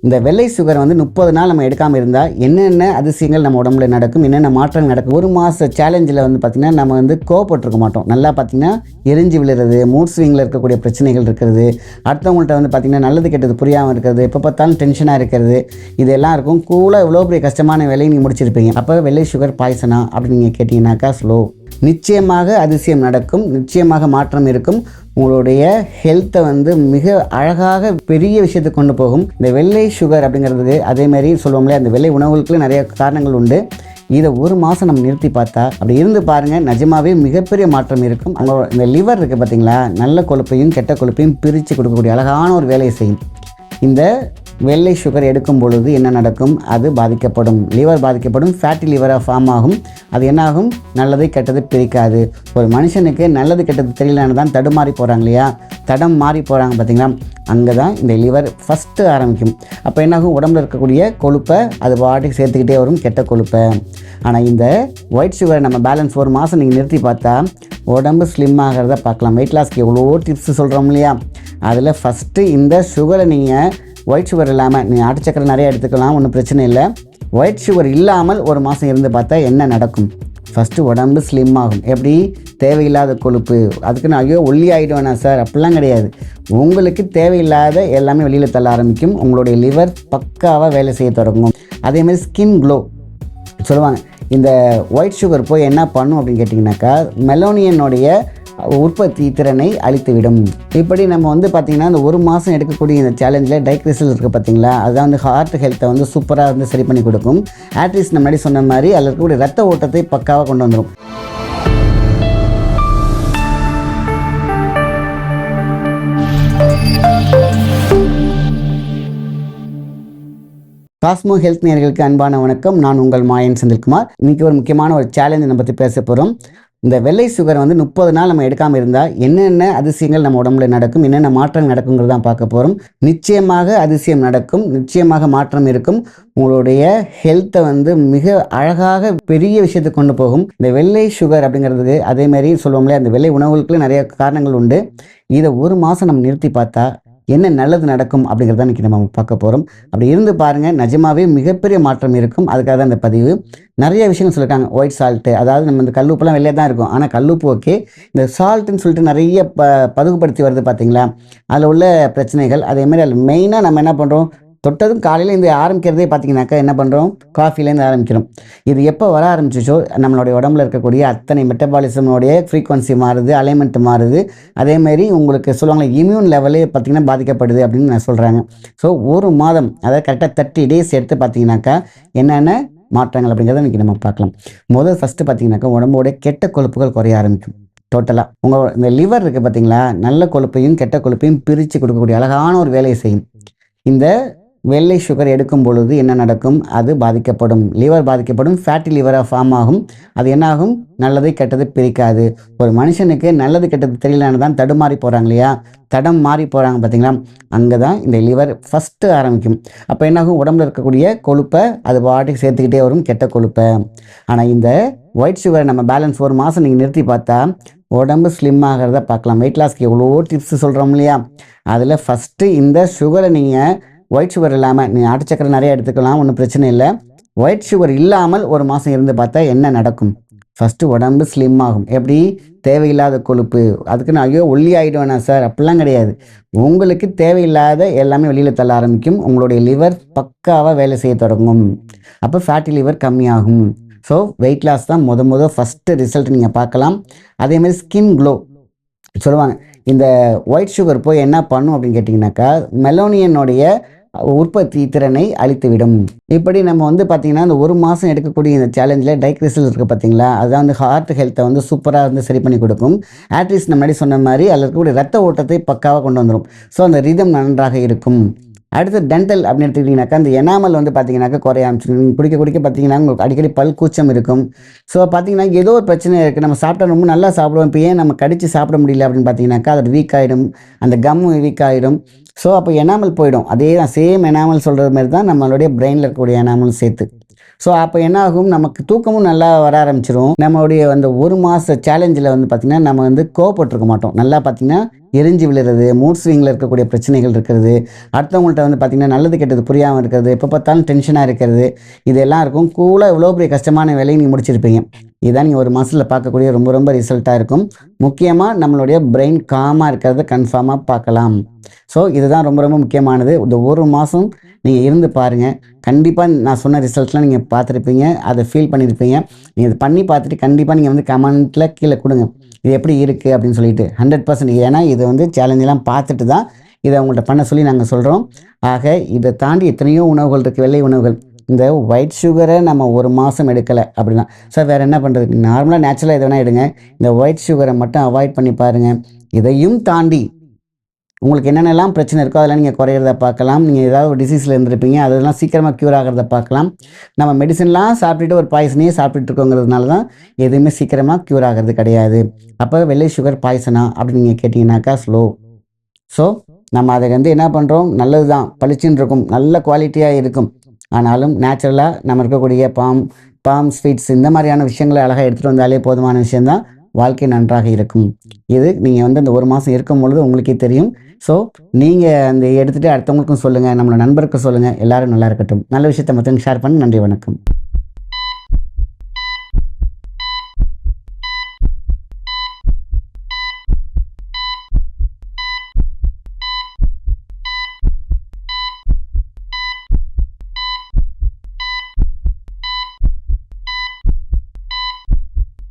இந்த வெள்ளை சுகர் வந்து 30 நாள் நம்ம எடுக்காமல் இருந்தால் என்னென்ன அதிசயங்கள் நம்ம உடம்புல நடக்கும், என்னென்ன மாற்றங்கள் நடக்கும். ஒரு மாத சேலஞ்சில் வந்து பார்த்திங்கன்னா நம்ம வந்து கோவப்பட்டிருக்க மாட்டோம். நல்லா பார்த்திங்கன்னா எரிஞ்சு விழுறது, மூட் ஸ்விங்கில் இருக்கக்கூடிய பிரச்சனைகள் இருக்கிறது, அடுத்தவங்கள்ட்ட வந்து பார்த்திங்கன்னா நல்லது கெட்டது புரியாமல் இருக்கிறது, எப்போ பார்த்தாலும் டென்ஷனாக இருக்கிறது, இதெல்லாம் இருக்கும். கூலாக இவ்வளோ பெரிய கஷ்டமான வேலையை நீங்கள் முடிச்சிருப்பீங்க. அப்போ வெள்ளை சுகர் பாய்சனா அப்படின்னு நீங்கள் கேட்டிங்கனாக்கா ஸ்லோ. நிச்சயமாக அதிசயம் நடக்கும், நிச்சயமாக மாற்றம் இருக்கும். உங்களுடைய ஹெல்த்தை வந்து மிக அழகாக பெரிய விஷயத்துக்கு கொண்டு போகும். இந்த வெள்ளை சுகர் அப்படிங்கிறது அதேமாதிரி சொல்லுவோம்ல, அந்த வெள்ளை உணவுகளுக்கு நிறைய காரணங்கள் உண்டு. இதை ஒரு மாதம் நம்ம நிறுத்தி பார்த்தா அப்படி இருந்து பாருங்கள், நிஜமாகவே மிகப்பெரிய மாற்றம் இருக்கும். அவங்களோட இந்த லிவர் இருக்குது பார்த்தீங்களா, நல்ல கொழுப்பையும் கெட்ட கொழுப்பையும் பிரித்து கொடுக்கக்கூடிய அழகான ஒரு வேலையை செய்யும். இந்த வெள்ளை சுகர் எடுக்கும் பொழுது என்ன நடக்கும், அது பாதிக்கப்படும், லிவர் பாதிக்கப்படும், ஃபேட்டி லிவராக ஃபார்ம் ஆகும். அது என்னாகும், நல்லதை கெட்டது பிரிக்காது. ஒரு மனுஷனுக்கு நல்லது கெட்டது தெரியலன்னு தான் தடுமாறி போகிறாங்க இல்லையா, தடம் மாறி போகிறாங்க பார்த்தீங்களா, அங்கே தான் இந்த லிவர் ஃபஸ்ட்டு ஆரம்பிக்கும். அப்போ என்னாகும், உடம்புல இருக்கக்கூடிய கொழுப்பை அது பாட்டுக்கு சேர்த்துக்கிட்டே வரும், கெட்ட கொழுப்பை. ஆனால் இந்த ஒயிட் சுகரை நம்ம பேலன்ஸ் ஒரு மாதம் நீங்கள் நிறுத்தி பார்த்தா உடம்பு ஸ்லிம் ஆகிறத பார்க்கலாம். வெயிட் லாஸ்க்கு எவ்வளோ டிப்ஸ் சொல்கிறோம் இல்லையா, அதில் ஃபஸ்ட்டு இந்த சுகரை நீங்கள் ஒயிட் சுகர் இல்லாமல், நீங்கள் நாட்டு சக்கரை நிறைய எடுத்துக்கலாம், ஒன்றும் பிரச்சனை இல்லை. ஒயிட் சுகர் இல்லாமல் ஒரு மாதம் இருந்து பார்த்தா என்ன நடக்கும், ஃபஸ்ட்டு உடம்பு ஸ்லிம் ஆகும். எப்படி, தேவையில்லாத கொழுப்பு, அதுக்கு நான் ஐயோ ஒல்லி ஆகிடுவேனா சார், அப்படிலாம் கிடையாது. உங்களுக்கு தேவையில்லாத எல்லாமே வெளியில் தள்ள ஆரம்பிக்கும். உங்களுடைய லிவர் பக்காவாக வேலை செய்ய தொடங்கும். அதேமாதிரி ஸ்கின் க்ளோ சொல்லுவாங்க. இந்த ஒயிட் சுகர் போய் என்ன பண்ணும் அப்படின்னு கேட்டிங்கனாக்கா, மெலோனியனுடைய உற்பத்தி திறனை அழித்துவிடும். இப்படி நம்ம வந்து பார்த்திங்கன்னா இந்த ஒரு மாதம் எடுக்கக்கூடிய இந்த சேலஞ்சில் டைக்ரிசல் இருக்குது பார்த்திங்களா, அதுதான் வந்து ஹார்ட் ஹெல்த்தை வந்து சூப்பராக வந்து சரி பண்ணி கொடுக்கும். ஆட்ரிஸ் நம்ம முன்னாடி சொன்ன மாதிரி அதில் இருக்கக்கூடிய ரத்த ஓட்டத்தை பக்காவாக கொண்டு வந்துடும். காஸ்மோ ஹெல்த் நேயர்களுக்கு அன்பான வணக்கம். நான் உங்கள் மாயன் செந்தில்குமார். இன்றைக்கி ஒரு முக்கியமான ஒரு சேலஞ்சை நம்ம பற்றி பேச போகிறோம். இந்த வெள்ளை சுகர் வந்து 30 நாள் நம்ம எடுக்காமல் இருந்தால் என்னென்ன அதிசயங்கள் நம்ம உடம்புல நடக்கும், என்னென்ன மாற்றங்கள் நடக்குங்கிறது தான் பார்க்க போகிறோம். நிச்சயமாக அதிசயம் நடக்கும், நிச்சயமாக மாற்றம் இருக்கும். உங்களுடைய ஹெல்த்தை வந்து மிக அழகாக பெரிய விஷயத்துக்கு கொண்டு போகும். இந்த வெள்ளை சுகர் அப்படிங்கிறது அதேமாதிரி சொல்லுவோம்ல, அந்த வெள்ளை உணவுகளுக்கு நிறைய காரணங்கள் உண்டு. இதை ஒரு மாதம் நம்ம நிறுத்தி பார்த்தா என்ன நல்லது நடக்கும் அப்படிங்கிறத இன்றைக்கி நம்ம பார்க்க போகிறோம். அப்படி இருந்து பாருங்கள், நிஜமாகவே மிகப்பெரிய மாற்றம் இருக்கும். அதுக்காக தான் இந்த பதிவு. நிறைய விஷயங்கள் சொல்லியிருக்காங்க. ஒயிட் சால்ட்டு, அதாவது நம்ம இந்த கல்லுப்புலாம் வெளியே தான் இருக்கும், ஆனால் கல்லுப்பு ஓகே, இந்த சால்ட்டுன்னு சொல்லிட்டு நிறைய பதுகுப்படுத்தி வருது பார்த்தீங்களா, அதில் உள்ள பிரச்சனைகள். அதேமாதிரி அதில் மெயினாக நம்ம என்ன பண்ணுறோம், தொட்டதும் காலையில் இந்த ஆரம்பிக்கிறதே பார்த்தீங்கன்னாக்கா என்ன பண்ணுறோம், காஃபிலேருந்து ஆரம்பிக்கிறோம். இது எப்போ வர ஆரம்பிச்சிச்சோ நம்மளுடைய உடம்புல இருக்கக்கூடிய அத்தனை மெட்டபாலிசமோடைய ஃப்ரீக்வன்சி மாறுது, அலைன்மெண்ட் மாறுது. அதேமாதிரி உங்களுக்கு சொல்லுவாங்க இம்யூன் லெவலே பார்த்திங்கன்னா பாதிக்கப்படுது அப்படின்னு நான் சொல்கிறாங்க. ஸோ ஒரு மாதம், அதாவது கரெக்டாக 30 days எடுத்து பார்த்தீங்கன்னாக்கா என்னென்ன மாற்றங்கள் அப்படிங்கிறத இன்றைக்கி நம்ம பார்க்கலாம். ஃபஸ்ட்டு பார்த்தீங்கன்னாக்கா உடம்போடைய கெட்ட கொழுப்புகள் குறைய ஆரம்பிக்கும். டோட்டலாக உங்கள் இந்த லிவர் இருக்குது பார்த்தீங்களா, நல்ல கொழுப்பையும் கெட்ட கொழுப்பையும் பிரித்து கொடுக்கக்கூடிய அழகான ஒரு வேலையை செய்யும். இந்த வெள்ளை சுகர் எடுக்கும் பொழுது என்ன நடக்கும், அது பாதிக்கப்படும், லிவர் பாதிக்கப்படும், ஃபேட்டி லிவராக ஃபார்ம் ஆகும். அது என்னாகும், நல்லதை கெட்டது பிரிக்காது. ஒரு மனுஷனுக்கு நல்லது கெட்டது தெரியலன்னு தான் தடுமாறி போகிறாங்க இல்லையா, தடம் மாறி போகிறாங்க பார்த்தீங்களா, அங்கே தான் இந்த லிவர் ஃபஸ்ட்டு ஆரம்பிக்கும். அப்போ என்னாகும், உடம்புல இருக்கக்கூடிய கொழுப்பை அது பாட்டுக்கு சேர்த்துக்கிட்டே வரும், கெட்ட கொழுப்பை. ஆனால் இந்த ஒயிட் சுகரை நம்ம பேலன்ஸ் ஒரு மாதம் நீங்கள் நிறுத்தி பார்த்தா உடம்பு ஸ்லிம் ஆகிறத பார்க்கலாம். வெயிட் லாஸ்க்கு எவ்வளோ டிப்ஸ் சொல்கிறோம் இல்லையா, அதில் ஃபஸ்ட்டு இந்த சுகரை நீங்கள் ஒயிட் சுகர் இல்லாமல், நீங்கள் நாட்டு சக்கரை நிறைய எடுத்துக்கலாம், ஒன்றும் பிரச்சனை இல்லை. ஒயிட் சுகர் இல்லாமல் ஒரு மாதம் இருந்து பார்த்தா என்ன நடக்கும், ஃபஸ்ட்டு உடம்பு ஸ்லிம் ஆகும். எப்படி, தேவையில்லாத கொழுப்பு, அதுக்கு நான் ஐயோ ஒல்லி ஆகிடுவேனா சார், அப்படிலாம் கிடையாது. உங்களுக்கு தேவையில்லாத எல்லாமே வெளியில் தள்ள ஆரம்பிக்கும். உங்களுடைய லிவர் பக்காவாக வேலை செய்ய தொடங்கும். அப்போ ஃபேட்டி லிவர் கம்மியாகும். ஸோ வெயிட் லாஸ் தான் ஃபஸ்ட்டு ரிசல்ட் நீங்கள் பார்க்கலாம். அதேமாதிரி ஸ்கின் க்ளோ சொல்லுவாங்க. இந்த ஒயிட் சுகர் போய் என்ன பண்ணும் அப்படின்னு கேட்டிங்கனாக்கா, மெலோனியனுடைய உற்பத்தி திறனை அழித்துவிடும். இப்படி நம்ம வந்து பார்த்திங்கன்னா இந்த ஒரு மாதம் எடுக்கக்கூடிய இந்த சேலஞ்சில் டைக்ரிசல் இருக்குது பார்த்தீங்களா, அதுதான் வந்து ஹார்ட் ஹெல்த்தை வந்து சூப்பராக வந்து சரி பண்ணி கொடுக்கும். ஆட்ரிஸ் நம்ம முன்னாடி சொன்ன மாதிரி அதில் இருக்கக்கூடிய ரத்த ஓட்டத்தை பக்காவாக கொண்டு வந்துடும். ஸோ அந்த ரிதம் நன்றாக இருக்கும். அடுத்து டென்டல் அப்படின்னு எடுத்துக்கிட்டிங்கனாக்கா, இந்த எனாமல் வந்து பார்த்திங்கனாக்கா குறைய ஆரம்பிச்சிடும். குடிக்க பார்த்திங்கன்னா உங்களுக்கு அடிக்கடி பல் கூச்சம் இருக்கும். ஸோ பார்த்திங்கன்னா ஏதோ ஒரு பிரச்சனை இருக்குது, நம்ம சாப்பிட்டா ரொம்ப நல்லா சாப்பிடுவோம், இப்போ ஏன் நம்ம கடித்து சாப்பிட முடியல அப்படின்னு பார்த்திங்கனாக்கா, அது வீக் ஆகிடும், அந்த கம்மு வீக் ஆகிடும். ஸோ அப்போ எனாமல் போயிடும். அதே தான் சேம் எனாமல் சொல்கிறது மாதிரி தான் நம்மளுடைய பிரெயினில் இருக்கக்கூடிய எனாமல் சேர்த்து. ஸோ அப்போ என்ன ஆகும், நமக்கு தூக்கமும் நல்லா வர ஆரம்பிச்சிடும். நம்மளுடைய அந்த ஒரு மாத சேலஞ்சில் வந்து பார்த்திங்கன்னா நம்ம வந்து கோவப்பட்டிருக்க மாட்டோம். நல்லா பார்த்திங்கன்னா எரிஞ்சு விழுறது, மூட் ஸ்விங்கில் இருக்கக்கூடிய பிரச்சனைகள் இருக்கிறது, அடுத்தவங்கள்ட்ட வந்து பார்த்திங்கன்னா நல்லது கெட்டது புரியாமல் இருக்கிறது, எப்போ பார்த்தாலும் டென்ஷனாக இருக்கிறது, இதெல்லாம் இருக்கும். கூலாக இவ்வளோ பெரிய கஷ்டமான வேலையை நீங்கள் முடிச்சிருப்பீங்க. இதுதான் நீங்கள் ஒரு மாதத்தில் பார்க்கக்கூடிய ரொம்ப ரொம்ப ரிசல்ட்டாக இருக்கும். முக்கியமாக நம்மளுடைய பிரெயின் காமாக இருக்கிறத கன்ஃபார்மாக பார்க்கலாம். ஸோ இதுதான் ரொம்ப ரொம்ப முக்கியமானது. இந்த ஒரு மாதம் நீங்கள் இருந்து பாருங்கள். கண்டிப்பாக நான் சொன்ன ரிசல்ட்லாம் நீங்கள் பார்த்துருப்பீங்க, அதை ஃபீல் பண்ணியிருப்பீங்க. நீங்கள் இது பண்ணி பார்த்துட்டு கண்டிப்பாக நீங்கள் வந்து கமெண்ட்டில் கீழே கொடுங்க, இது எப்படி இருக்குது அப்படின்னு சொல்லிட்டு. 100%. ஏன்னா இது வந்து சேலஞ்செலாம் பார்த்துட்டு தான் இதை உங்கள்கிட்ட பண்ண சொல்லி நாங்கள் சொல்கிறோம். ஆக இதை தாண்டி எத்தனையோ உணவுகள் இருக்குது, வெள்ளை உணவுகள். இந்த ஒயிட் சுகரை நம்ம ஒரு மாதம் எடுக்கலை அப்படின்னா சார் வேறு என்ன பண்ணுறது? நார்மலாக நேச்சுரலாக எது வேணால் எடுங்க. இந்த ஒயிட் சுகரை மட்டும் அவாய்ட் பண்ணி பாருங்கள். இதையும் தாண்டி உங்களுக்கு என்னென்னலாம் பிரச்சனை இருக்கோ அதெல்லாம் நீங்கள் குறையிறத பார்க்கலாம். நீங்கள் ஏதாவது ஒரு டிசீஸில் இருந்திருப்பீங்க, அதெல்லாம் சீக்கிரமாக க்யூர் ஆகிறத பார்க்கலாம். நம்ம மெடிசன்லாம் சாப்பிட்டுட்டு ஒரு பாய்சனையே சாப்பிட்டுட்டு இருக்கோங்கிறதுனால தான் எதுவுமே சீக்கிரமாக க்யூர் ஆகிறது கிடையாது. அப்போ வெள்ளை சுகர் பாய்சனா அப்படின்னு நீங்கள் கேட்டிங்கனாக்கா ஸ்லோ. ஸோ நம்ம அதை வந்து என்ன பண்ணுறோம், நல்லது தான், பளிச்சுன்னு இருக்கும், நல்ல குவாலிட்டியாக இருக்கும். ஆனாலும் நேச்சுரலாக நம்ம இருக்கக்கூடிய பாம் ஸ்வீட்ஸ் இந்த மாதிரியான விஷயங்களை அழகாக எடுத்துகிட்டு வந்தாலே போதுமான விஷயந்தான். வாழ்க்கை நன்றாக இருக்கும். இது நீங்கள் வந்து அந்த ஒரு மாதம் இருக்கும் பொழுது உங்களுக்கே தெரியும். ஸோ நீங்கள் அந்த எடுத்துகிட்டு அடுத்தவங்களுக்கும் சொல்லுங்கள், நம்மளோட நண்பருக்கும் சொல்லுங்கள். எல்லோரும் நல்லா இருக்கட்டும். நல்ல விஷயத்தை மற்றவங்க ஷேர் பண்ணி. நன்றி, வணக்கம்.